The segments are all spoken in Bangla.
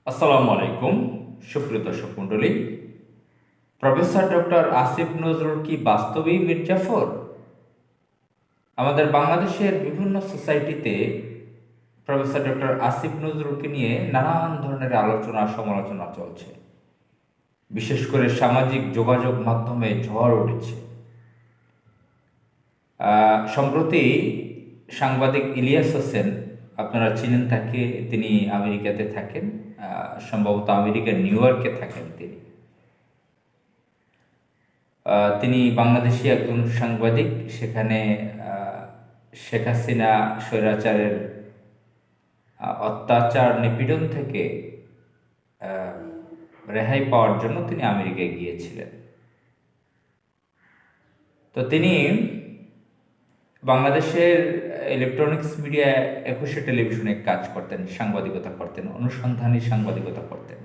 আসসালামু আলাইকুম সুপ্রিয় দর্শক মণ্ডলী। প্রফেসর ডক্টর আসিফ নজরুল কি বাস্তবেই মীর জাফর? আমাদের বাংলাদেশের বিভিন্ন সোসাইটিতে প্রফেসর ডক্টর আসিফ নজরুলকে নিয়ে নানান ধরনের আলোচনা সমালোচনা চলছে। বিশেষ করে সামাজিক যোগাযোগ মাধ্যমে ঝড় উঠেছে। সম্প্রতি সাংবাদিক ইলিয়াস হোসেন, আপনারা চিনেন তাকে, তিনি আমেরিকাতে থাকেন, সম্ভবত আমেরিকার নিউ ইয়র্কে থাকেন তিনি। তিনি বাংলাদেশি একজন সাংবাদিক। সেখানে শেখ হাসিনা স্বৈরাচারের অত্যাচার নিপীড়ন থেকে রেহাই পাওয়ার জন্য তিনি আমেরিকায় গিয়েছিলেন। তো তিনি বাংলাদেশের ইলেকট্রনিক্স মিডিয়া 21 টেলিভিশনে কাজ করতেন, সাংবাদিকতা করতেন, অনুসন্ধানী সাংবাদিকতা করতেন।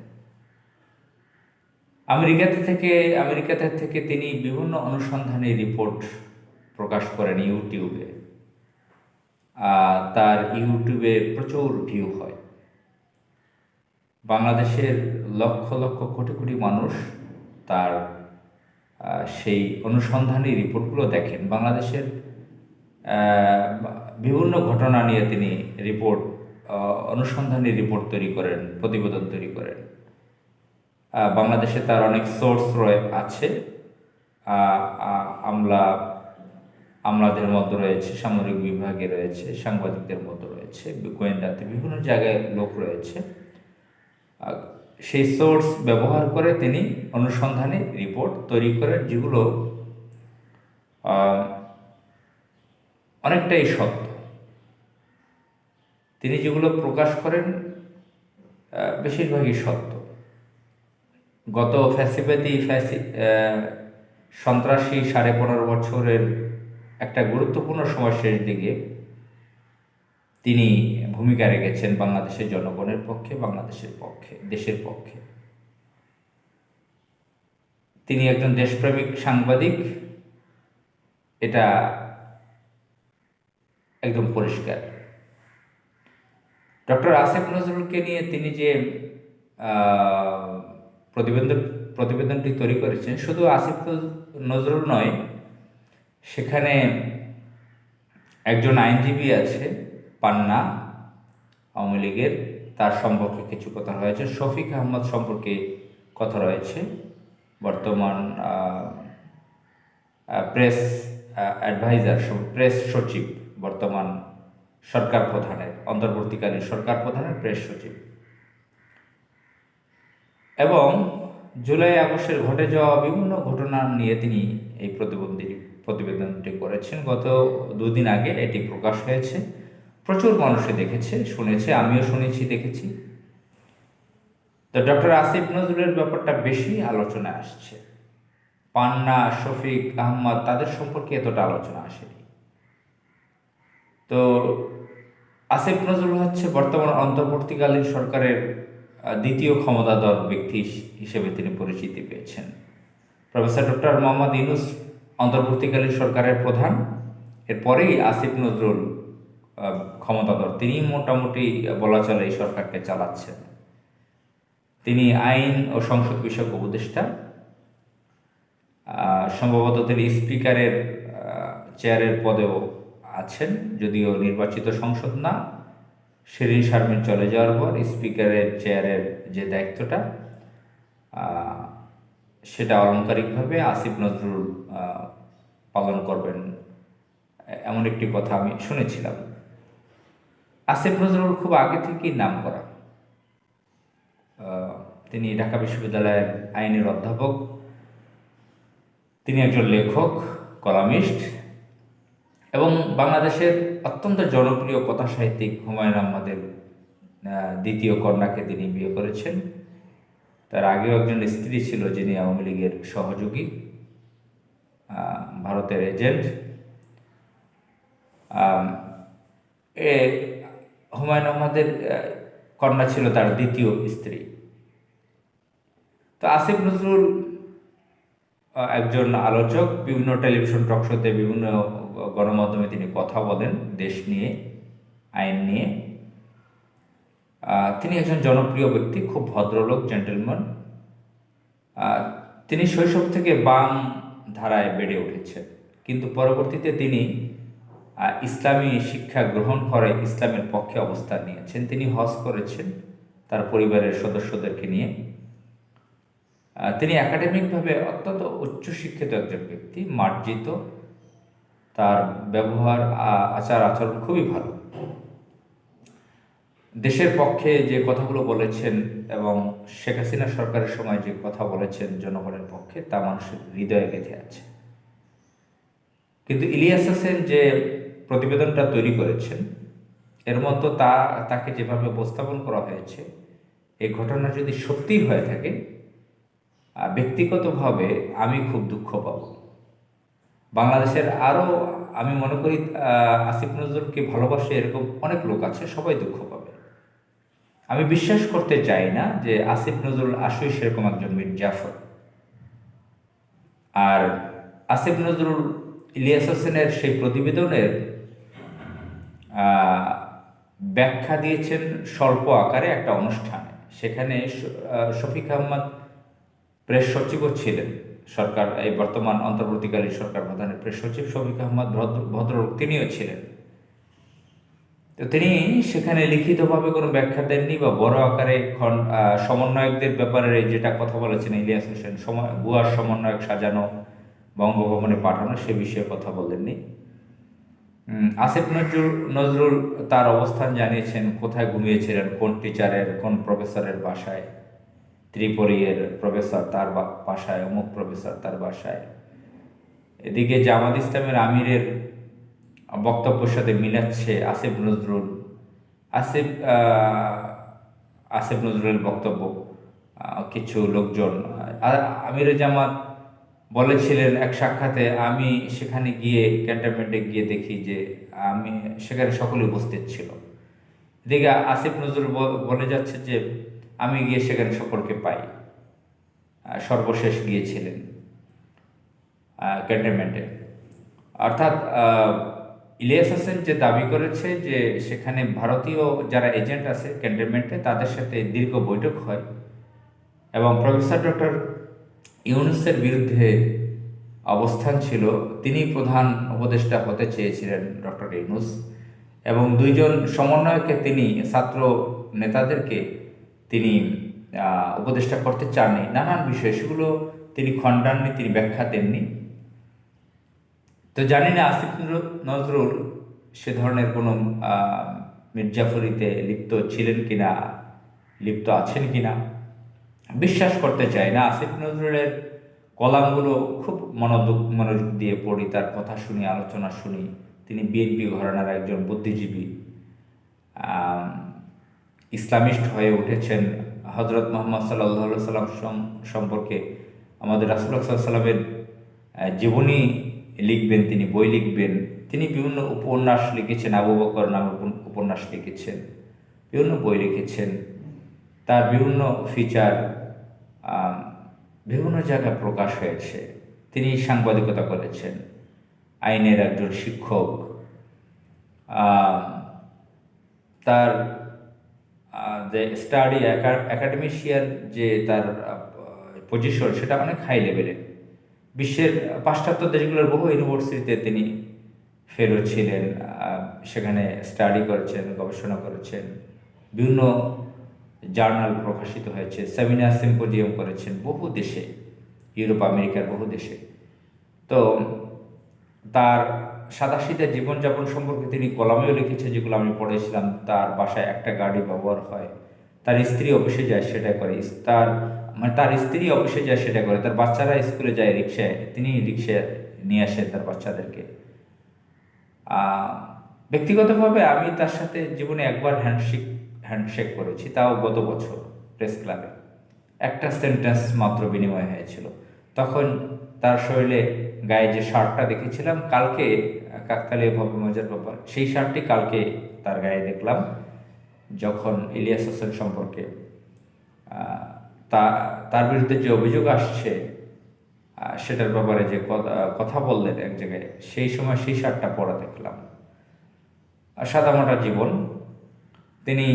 আমেরিকাতে থেকে তিনি বিভিন্ন অনুসন্ধানী রিপোর্ট প্রকাশ করেন ইউটিউবে। তার ইউটিউবে প্রচুর ভিউ হয়। বাংলাদেশের লক্ষ লক্ষ কোটি কোটি মানুষ তার সেই অনুসন্ধানী রিপোর্টগুলো দেখেন। বাংলাদেশের বিভিন্ন ঘটনা নিয়ে তিনি অনুসন্ধানী রিপোর্ট তৈরি করেন, প্রতিবেদন তৈরি করেন। বাংলাদেশে তার অনেক সোর্স আছে। আমলাদের মধ্যে রয়েছে, সামরিক বিভাগে রয়েছে, সাংবাদিকদের মধ্যে রয়েছে, গোয়েন্দাতে বিভিন্ন জায়গায় লোক রয়েছে। সেই সোর্স ব্যবহার করে তিনি অনুসন্ধানী রিপোর্ট তৈরি করেন, যেগুলো অনেকটাই সত্য। তিনি যেগুলো প্রকাশ করেন বেশিরভাগই সত্য। গত সন্ত্রাসী 15.5 বছরের একটা গুরুত্বপূর্ণ সময় শেষ দিকে তিনি ভূমিকা রেখেছেন বাংলাদেশের জনগণের পক্ষে, বাংলাদেশের পক্ষে, দেশের পক্ষে। তিনি একজন দেশপ্রেমিক সাংবাদিক, এটা একদম পরিষ্কার। ডক্টর আসিফ নজরুলকে নিয়ে তিনি যে প্রতিবেদনটি তৈরি করেছেন, শুধু আসিফ নজরুল নয়, সেখানে একজন আইনজীবী আছে পান্না, আওয়ামী লীগের, তার সম্পর্কে কিছু কথা রয়েছে। শফিক আহমদ সম্পর্কে কথা রয়েছে, বর্তমান প্রেস অ্যাডভাইজার, প্রেস সচিব, বর্তমান সরকার প্রধানের, অন্তর্বর্তীকালীন সরকার প্রধানের প্রেস সচিব। এবং জুলাই আগস্টের ঘটে যাওয়া বিভিন্ন ঘটনা নিয়ে তিনি এই প্রতিবেদনটি করেছেন। গত 2 দিন আগে এটি প্রকাশ হয়েছে। প্রচুর মানুষে দেখেছে, শুনেছে, আমিও শুনেছি, দেখেছি। তো ডক্টর আসিফ নজরুলের ব্যাপারটা বেশি আলোচনায় আসছে। পান্না, শফিক আহমদ, তাদের সম্পর্কে এতটা আলোচনা আসেনি। তো আসিফ নজরুল হচ্ছে বর্তমান অন্তর্বর্তীকালীন সরকারের দ্বিতীয় ক্ষমতাধর ব্যক্তি হিসেবে তিনি পরিচিতি পেয়েছেন। প্রফেসর ডক্টর মোহাম্মদ ইউনূস অন্তর্বর্তীকালীন সরকারের প্রধান, এরপরেই আসিফ নজরুল ক্ষমতাধর। তিনি মোটামুটি বলা চলে এই সরকারকে চালাচ্ছেন। তিনি আইন ও সংসদ বিষয়ক উপদেষ্টা। সম্ভবত তিনি স্পিকারের চেয়ারের পদেও আছেন, যদিও নির্বাচিত সংসদ না। শিরীন শারমিন চলে যাওয়ার পর স্পিকারের চেয়ারের যে দায়িত্বটা, সেটা আলংকারিকভাবে আসিফ নজরুল পালন করবেন, এমন একটি কথা আমি শুনেছিলাম। আসিফ নজরুল খুব আগে থেকেই নাম করা। তিনি ঢাকা বিশ্ববিদ্যালয়ের আইনের অধ্যাপক। তিনি একজন লেখক, কলামিস্ট, এবং বাংলাদেশের অত্যন্ত জনপ্রিয় কথা সাহিত্যিক হুমায়ুন আহমেদের দ্বিতীয় কন্যাকে তিনি বিয়ে করেছেন। তার আগেও একজন স্ত্রী ছিল, যিনি আওয়ামী লীগের সহযোগী, ভারতের এজেন্ট। হুমায়ুন আহমেদের কন্যা ছিল তার দ্বিতীয় স্ত্রী। তো আসিফ নজরুল একজন আলোচক, বিভিন্ন টেলিভিশন টকশোতে, বিভিন্ন গণমাধ্যমে তিনি কথা বলেন দেশ নিয়ে, আইন নিয়ে। তিনি একজন জনপ্রিয় ব্যক্তি, খুব ভদ্রলোক, জেন্টেলম্যান। তিনি শৈশব থেকে বাম ধারায় বেড়ে উঠেছেন, কিন্তু পরবর্তীতে তিনি ইসলামী শিক্ষা গ্রহণ করে ইসলামের পক্ষে অবস্থান নিয়েছেন। তিনি হজ করেছেন তার পরিবারের সদস্যদেরকে নিয়ে। তিনি একাডেমিকভাবে অত্যন্ত উচ্চশিক্ষিত একজন ব্যক্তি, মার্জিত। তার ব্যবহার, আচার আচরণ খুবই ভালো। দেশের পক্ষে যে কথাগুলো বলেছেন এবং শেখ হাসিনা সরকারের সময় যে কথা বলেছেন জনগণের পক্ষে, তা মানুষের হৃদয়ে গেঁথে আছে। কিন্তু ইলিয়াস হোসেন যে প্রতিবেদনটা তৈরি করেছেন, এর মধ্যে তাকে যেভাবে উপস্থাপন করা হয়েছে, এই ঘটনা যদি সত্যিই হয়ে থাকে, ব্যক্তিগতভাবে আমি খুব দুঃখ পাব। বাংলাদেশের আরও, আমি মনে করি, আসিফ নজরুলকে ভালোবাসে এরকম অনেক লোক আছে, সবাই দুঃখ পাবে। আমি বিশ্বাস করতে চাই না যে আসিফ নজরুল আসলে সেরকম একজন মীর জাফর। আর আসিফ নজরুল ইলিয়াস হোসেনের সেই প্রতিবেদনের ব্যাখ্যা দিয়েছেন স্বল্প আকারে একটা অনুষ্ঠানে। সেখানে শফিক আহমদ প্রেস সচিবও ছিলেন, সরকার, এই বর্তমান অন্তর্বর্তীকালীন সরকার প্রধানের প্রেস সচিব শফিক আহমদ ভদ্রলোক, তিনিও ছিলেন। তো তিনি সেখানে লিখিতভাবে কোনো ব্যাখ্যা দেননি বা বড় আকারে সমন্বয়কদের ব্যাপারে যেটা কথা বলেছেন ইলিয়াস হোসেন, ভুয়ার সমন্বয়ক সাজানো, বঙ্গভবনে পাঠানো, সে বিষয়ে কথা বলেননি। আসিফ নজরুল তার অবস্থান জানিয়েছেন, কোথায় ঘুমিয়েছিলেন, কোন টিচারের, কোন প্রফেসরের বাসায়, ত্রিপুরীর প্রফেসর তার বাসায়, অমুক প্রফেসর তার বাসায়। এদিকে জামাত ইসলামের আমিরের বক্তব্যের সাথে মিলাচ্ছে আসিফ নজরুলের বক্তব্য। কিছু লোকজন, আমিরে জামাত বলেছিলেন এক সাক্ষাতে, আমি সেখানে গিয়ে ক্যান্টনমেন্টে গিয়ে দেখি যে আমি সেখানে সকলে উপস্থিত ছিল। এদিকে আসিফ নজরুল বলে যাচ্ছে যে আমি গিয়ে সেখানে সকলকে পাই, সর্বশেষ গিয়েছিলেন ক্যান্টনমেন্টে। অর্থাৎ ইলিয়াস হোসেন যে দাবি করেছে যে সেখানে ভারতীয় যারা এজেন্ট আছে ক্যান্টনমেন্টে, তাদের সাথে দীর্ঘ বৈঠক হয় এবং প্রফেসর ডক্টর ইউনূসের বিরুদ্ধে অবস্থান ছিল। তিনি প্রধান উপদেষ্টা হতে চেয়েছিলেন, ডক্টর ইউনূস, এবং দুইজন সমন্বয়কে তিনি, ছাত্র নেতাদেরকে তিনি উপদেষ্টা করতে চাননি। নানান বিষয়, সেগুলো তিনি খণ্ডাননি, তিনি ব্যাখ্যা দেননি। তো জানি না আসিফ নজরুল সে ধরনের কোনো মির্জাফরিতে লিপ্ত ছিলেন কিনা, লিপ্ত আছেন কিনা, বিশ্বাস করতে চাই না। আসিফ নজরুলের কলামগুলো খুব মনোযোগ দিয়ে পড়ি, তার কথা শুনি, আলোচনা শুনি। তিনি বিএনপি ঘরানার একজন বুদ্ধিজীবী, ইসলামিস্ট হয়ে উঠেছেন। হজরত মোহাম্মদ সাল্লাল্লাহু সাল্লাম সম্পর্কে আমাদের রাসূলুল্লাহ সাল্লাল্লাহু আলাইহি সাল্লামের জীবনী লিখবেন, তিনি বই লিখবেন। তিনি বিভিন্ন উপন্যাস লিখেছেন, আবু বকর নামে উপন্যাস লিখেছেন, বিভিন্ন বই লিখেছেন। তার বিভিন্ন ফিচার বিভিন্ন জায়গায় প্রকাশ হয়েছে। তিনি সাংবাদিকতা করেছেন, আইনের একজন শিক্ষক। তার যে স্টাডি একাডেমিশিয়ান যে তার পজিশন, সেটা অনেক হাই লেভেলের। বিশ্বের পাশ্চাত্য দেশগুলোর বহু ইউনিভার্সিটিতে তিনি ফেলো ছিলেন, সেখানে স্টাডি করেছেন, গবেষণা করেছেন। বিভিন্ন জার্নাল প্রকাশিত হয়েছে, সেমিনার সিম্পোজিয়াম করেছেন বহু দেশে, ইউরোপ আমেরিকার বহু দেশে। তো তার সাদাসিধা জীবনযাপন সম্পর্কে তিনি কলামেও লিখেছেন, যেগুলো আমি পড়েছিলাম। তার বাসায় একটা গাড়ি ব্যবহার হয়, তার স্ত্রী অফিসে যায় সেটা করে, তার স্ত্রী অফিসে যায় সেটা করে, তার বাচ্চারা স্কুলে যায় রিক্সায়, তিনি রিক্সায় নিয়ে আসেন তার বাচ্চাদেরকে। ব্যক্তিগতভাবে আমি তার সাথে জীবনে একবার হ্যান্ডশেক করেছি, তাও গত বছর প্রেস ক্লাবে। একটা সেন্টেন্স মাত্র বিনিময় হয়েছিল। তখন তার শরীরে গায়ে যে শার্টটা দেখেছিলাম কালকে, কাকতালীয়ভাবে মজার ব্যাপার, সেই শার্টটি কালকে তার গায়ে দেখলাম, যখন ইলিয়াস হোসেন সম্পর্কে তার বিরুদ্ধে যে অভিযোগ আসছে সেটার ব্যাপারে যে কথা বললেন এক জায়গায়, সেই সময় সেই শার্টটা পরা দেখলাম। সাদামাটা জীবন, তিনি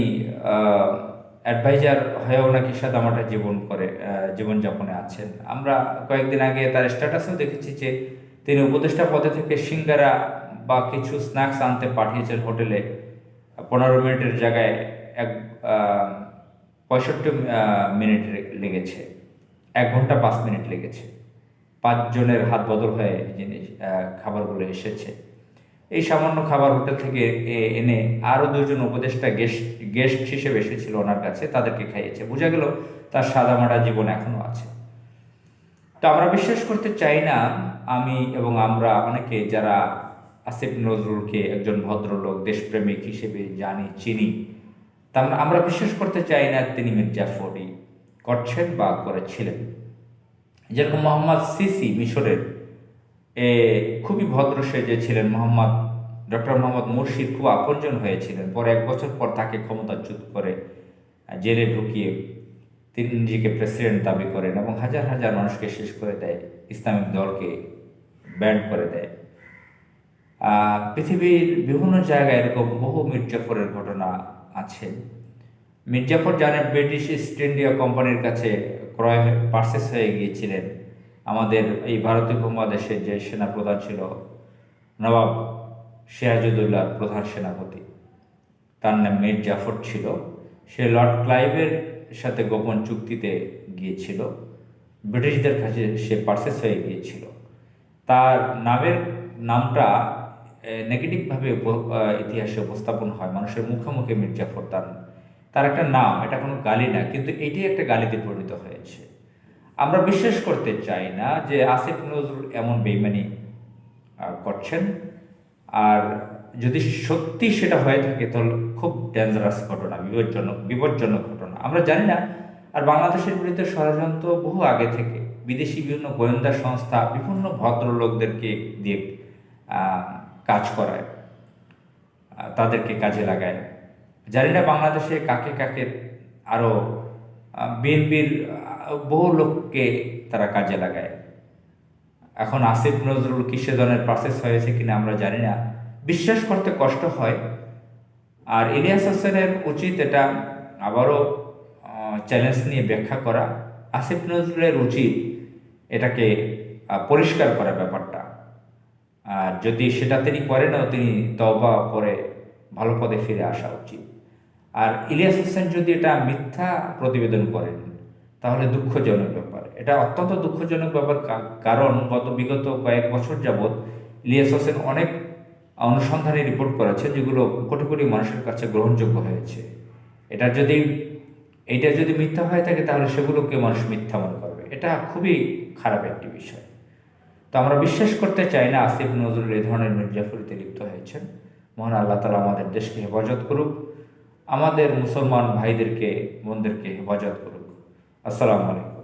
অ্যাডভাইজার হয়েও নাকি সাদামাটা জীবনযাপনে আছেন। আমরা কয়েকদিন আগে তার স্ট্যাটাসেও দেখেছি যে তিনি উপদেষ্টা পদে থেকে সিঙ্গারা বা কিছু স্ন্যাক্স আনতে পাঠিয়েছেন হোটেলে। 15 মিনিটের জায়গায় 65 মিনিট লেগেছে, 1 ঘন্টা 5 মিনিট লেগেছে। 5 জনের হাত বদল হয়ে খাবারগুলো এসেছে। এই সামান্য খাবার হোটেল থেকে এনে আরও 2জন উপদেষ্টা গেস্ট হিসেবে এসেছিল ওনার কাছে, তাদেরকে খাইয়েছে। বোঝা গেল তার সাদামাটা জীবন এখনো আছে। তো আমরা বিশ্বাস করতে চাই না, আমি এবং আমরা অনেকে যারা আসিফ নজরুলকে একজন ভদ্রলোক, দেশপ্রেমিক হিসেবে জানি, চিনি, তা আমরা বিশ্বাস করতে চাই না তিনি মির্জাফরই করছেন বা করেছিলেন। যেরকম মোহাম্মদ সিসি মিশরের খুবই ভদ্র সেজে ছিলেন, ডক্টর মোহাম্মদ মুরসির খুব আপনজন হয়েছিলেন। পরে 1 বছর পর তাকে ক্ষমতাচ্যুত করে জেলে ঢুকিয়ে তিনি নিজেকে প্রেসিডেন্ট দাবি করেন এবং হাজার হাজার মানুষকে শেষ করে দেয়, ইসলামিক দলকে ব্যান্ড করে দেয়। পৃথিবীর বিভিন্ন জায়গায় এরকম বহু মির্জাফরের ঘটনা আছে। মির্জাফর জানেন ব্রিটিশ ইস্ট ইন্ডিয়া কোম্পানির কাছে পারচেস হয়ে গিয়েছিলেন। আমাদের এই ভারতীয় উপমহাদেশের যে সেনাপ্রধান ছিল নবাব সিরাজউদ্দৌলার প্রধান সেনাপতি, তার নাম মীর জাফর ছিল। সে লর্ড ক্লাইভের সাথে গোপন চুক্তিতে গিয়েছিল, ব্রিটিশদের কাছে সে পারচেস হয়ে গিয়েছিল। তার নামটা নেগেটিভভাবে ইতিহাসে উপস্থাপন হয়, মানুষের মুখে মুখে মীর জাফর তার একটা নাম, এটা কোনো গালি না, কিন্তু এটি একটা গালিতে পরিণত হয়েছে। আমরা বিশ্বাস করতে চাই না যে আসিফ নজরুল এমন বেইমানি করছেন। আর যদি সত্যি সেটা হয়ে থাকে তাহলে খুব ডেঞ্জারাস ঘটনা, বিপজ্জনক ঘটনা। আমরা জানি না। আর বাংলাদেশের বিরুদ্ধে ষড়যন্ত্র বহু আগে থেকে বিদেশি বিভিন্ন গোয়েন্দা সংস্থা বিভিন্ন ভদ্রলোকদেরকে দিয়ে কাজ করায়, তাদেরকে কাজে লাগায়। জানি না বাংলাদেশে কাকে কাকে আরও বিএনপির বহু লোককে তারা কাজে লাগায়। এখন আসিফ নজরুল কিসে ধরনের প্রসেস হয়েছে কিনা আমরা জানি না, বিশ্বাস করতে কষ্ট হয়। আর ইলিয়াস হোসেনের উচিত এটা আবারও চ্যালেঞ্জ নিয়ে ব্যাখ্যা করা। আসিফ নজরুলের উচিত এটাকে পরিষ্কার করা ব্যাপারটা। আর যদি সেটা তিনি করেনও, তিনি তওবা করে ভালো পদে ফিরে আসা উচিত। আর ইলিয়াস হোসেন যদি এটা মিথ্যা প্রতিবেদন করেন তাহলে দুঃখজনক ব্যাপার, এটা অত্যন্ত দুঃখজনক ব্যাপার। কারণ বিগত কয়েক বছর যাবৎ ইলিয়াস হোসেন অনেক অনুসন্ধানী রিপোর্ট করেছে যেগুলো কোটি কোটি মানুষের কাছে গ্রহণযোগ্য হয়েছে। এইটা যদি মিথ্যা হয়ে থাকে তাহলে সেগুলোকে মানুষ মিথ্যা মনে করবে। এটা খুবই খারাপ একটি বিষয়। তো আমরা বিশ্বাস করতে চাই না আসিফ নজরুল এই ধরনের মির্জাফরিতে লিপ্ত হয়েছেন। মহান আল্লাহ তাআলা আমাদের দেশকে হেফাজত করুক, আমাদের মুসলমান ভাইদেরকে বোনদেরকে হেফাজত করুক। আসসালামু আলাইকুম।